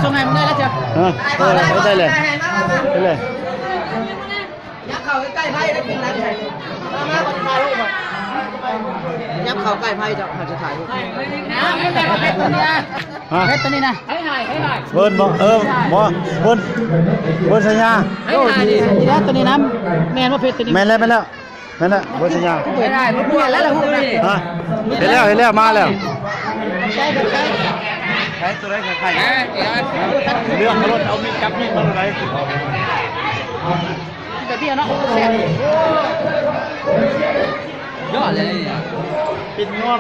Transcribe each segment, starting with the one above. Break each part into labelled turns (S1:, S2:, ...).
S1: ส่งให้มึงได้แล้วเจ้า
S2: ได้เลยได้เลย
S1: ยับเข่าใกล้ไพ่ได้กินแล้วมาคนถ่ายรูปอ่ะยับเข่าใกล้ไพ่จะถ่ายรูปไม่ได้เพชรตัวนี้นะเพชรตัวนี้นะให้
S2: เบิ้ลบ่บ่เบิ้ลสัญญา
S1: ให้ดิทีแรกตัวนี้นะแมนว่าเพชรตัวนี้
S2: แมนแล้วเบิ้ลสัญญา
S1: ไม่ได้เพื่อนแล้วพูดเลย
S2: เห็นแล้วมาแล้ว
S1: ใช่
S2: ตัวไหนใครเรื่องรถเอามีจับมีดมาเลย
S1: แต่พี่เนาะแซ่บยอดเลย
S2: ปิดงัว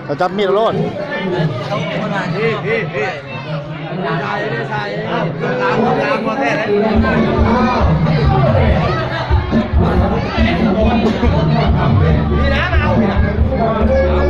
S2: เขาจับมีดรถพี่ใช่ล้างมาแท้เลยพี่น้ำเอา